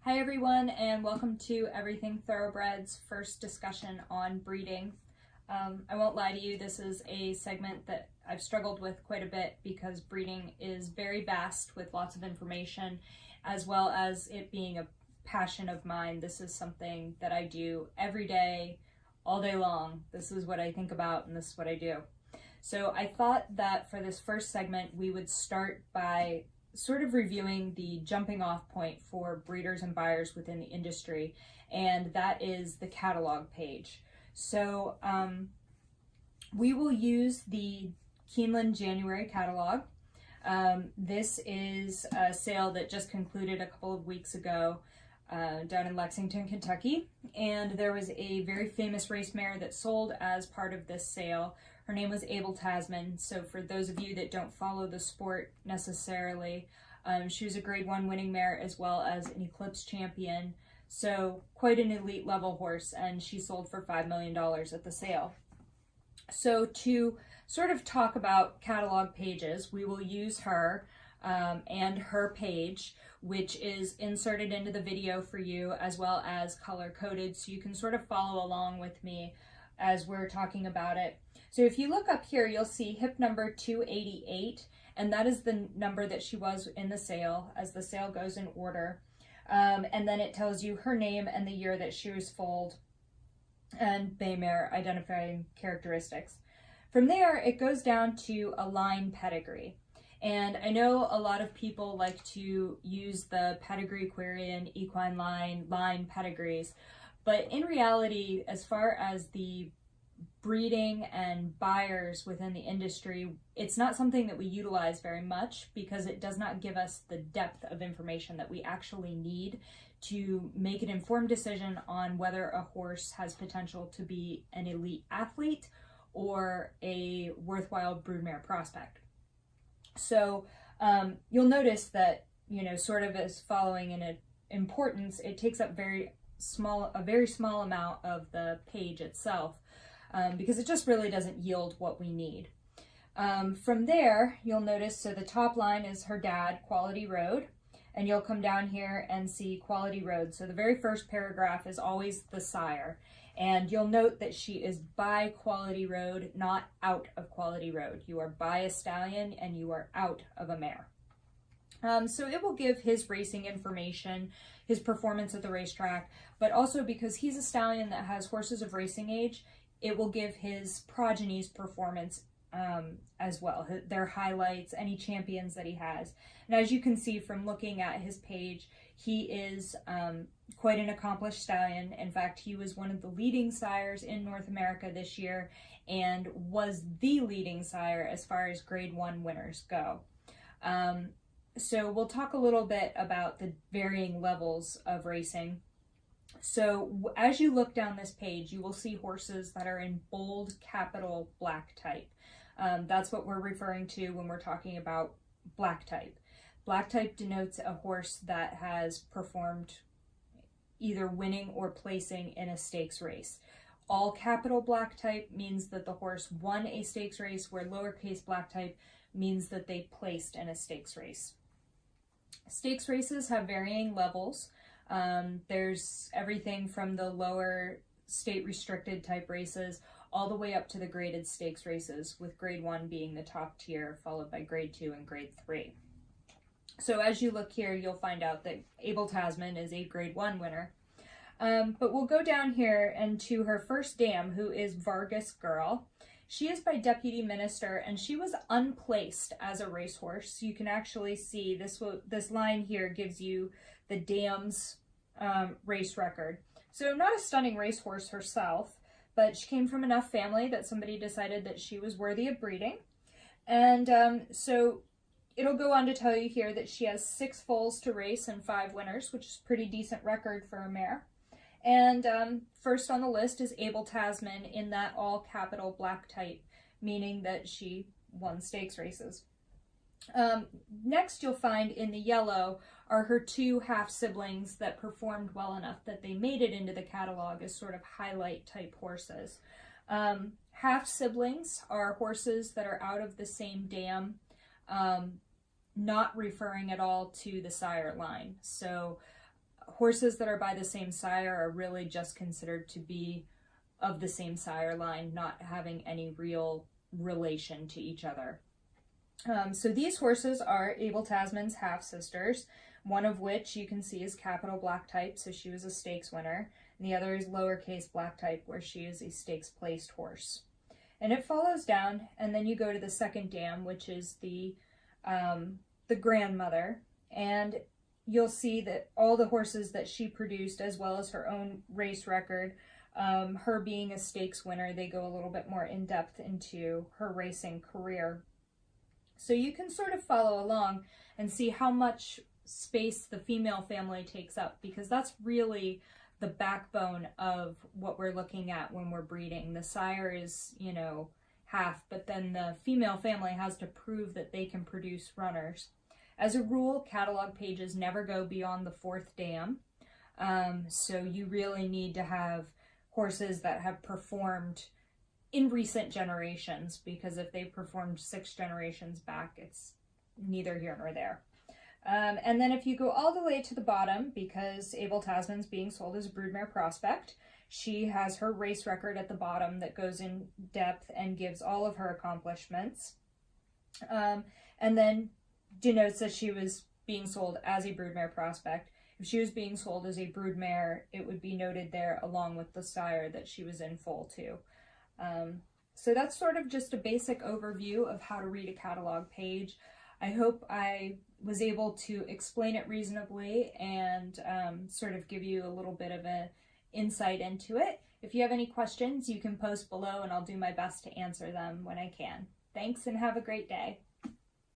Hi everyone, and welcome to Everything Thoroughbred's first discussion on breeding. I won't lie to you, this is a segment that I've struggled with quite a bit because breeding is very vast with lots of information, as well as it being a passion of mine. This is something that I do every day, all day long. This is what I think about and this is what I do. So I thought that for this first segment we would start by sort of reviewing the jumping off point for breeders and buyers within the industry, and that is the catalog page. So we will use the Keeneland January catalog. This is a sale that just concluded a couple of weeks ago down in Lexington, Kentucky, and there was a very famous race mare that sold as part of this sale. Her name was Abel Tasman. So for those of you that don't follow the sport necessarily, she was a grade 1 winning mare as well as an Eclipse champion. So quite an elite level horse, and she sold for $5 million at the sale. So to sort of talk about catalog pages, we will use her and her page, which is inserted into the video for you as well as color coded, so you can sort of follow along with me as we're talking about it. So if you look up here, you'll see hip number 288, and that is the number that she was in the sale as the sale goes in order. And then it tells you her name and the year that she was foaled and bay mare identifying characteristics. From there, it goes down to a line pedigree. And I know a lot of people like to use the pedigree query and equine line pedigrees, but in reality, as far as the breeding and buyers within the industry, it's not something that we utilize very much because it does not give us the depth of information that we actually need to make an informed decision on whether a horse has potential to be an elite athlete or a worthwhile broodmare prospect. So you'll notice that, sort of as following in importance, it takes up a very small amount of the page itself. Because it just really doesn't yield what we need. From there, you'll notice, so the top line is her dad, Quality Road, and you'll come down here and see Quality Road. So the very first paragraph is always the sire, and you'll note that she is by Quality Road, not out of Quality Road. You are by a stallion and you are out of a mare. So it will give his racing information, his performance at the racetrack, but also because he's a stallion that has horses of racing age, it will give his progeny's performance as well, their highlights, any champions that he has. And as you can see from looking at his page, he is quite an accomplished stallion. In fact, he was one of the leading sires in North America this year and was the leading sire as far as grade 1 winners go. So we'll talk a little bit about the varying levels of racing. So as you look down this page, you will see horses that are in bold capital black type. That's what we're referring to when we're talking about black type. Black type denotes a horse that has performed either winning or placing in a stakes race. All capital black type means that the horse won a stakes race, where lowercase black type means that they placed in a stakes race. Stakes races have varying levels. There's everything from the lower state restricted type races all the way up to the graded stakes races, with grade 1 being the top tier, followed by grade 2 and grade 3. So as you look here, you'll find out that Abel Tasman is a grade 1 winner. But we'll go down here and to her first dam, who is Vargas Girl. She is by Deputy Minister, and she was unplaced as a racehorse. So you can actually see this line here gives you the dam's race record. So not a stunning racehorse herself, but she came from enough family that somebody decided that she was worthy of breeding. And so it'll go on to tell you here that she has 6 foals to race and 5 winners, which is a pretty decent record for a mare. And first on the list is Abel Tasman in that all capital black type, meaning that she won stakes races. Next you'll find in the yellow are her 2 half siblings that performed well enough that they made it into the catalog as sort of highlight type horses. Half siblings are horses that are out of the same dam, not referring at all to the sire line. So Horses that are by the same sire are really just considered to be of the same sire line, not having any real relation to each other. So these horses are Abel Tasman's half-sisters, one of which you can see is capital blacktype, so she was a stakes winner, and the other is lowercase blacktype, where she is a stakes placed horse. And it follows down, and then you go to the second dam, which is the grandmother, and you'll see that all the horses that she produced, as well as her own race record, her being a stakes winner, they go a little bit more in depth into her racing career. So you can sort of follow along and see how much space the female family takes up, because that's really the backbone of what we're looking at when we're breeding. The sire is, you know, half, but then the female family has to prove that they can produce runners. As a rule, catalog pages never go beyond the fourth dam, so you really need to have horses that have performed in recent generations, because if they performed 6 generations back, it's neither here nor there. And then if you go all the way to the bottom, because Abel Tasman's being sold as a broodmare prospect, she has her race record at the bottom that goes in depth and gives all of her accomplishments, and then denotes that she was being sold as a broodmare prospect. If she was being sold as a broodmare, it would be noted there along with the sire that she was in foal too. So that's sort of just a basic overview of how to read a catalog page. I hope I was able to explain it reasonably and sort of give you a little bit of an insight into it. If you have any questions, you can post below and I'll do my best to answer them when I can. Thanks and have a great day.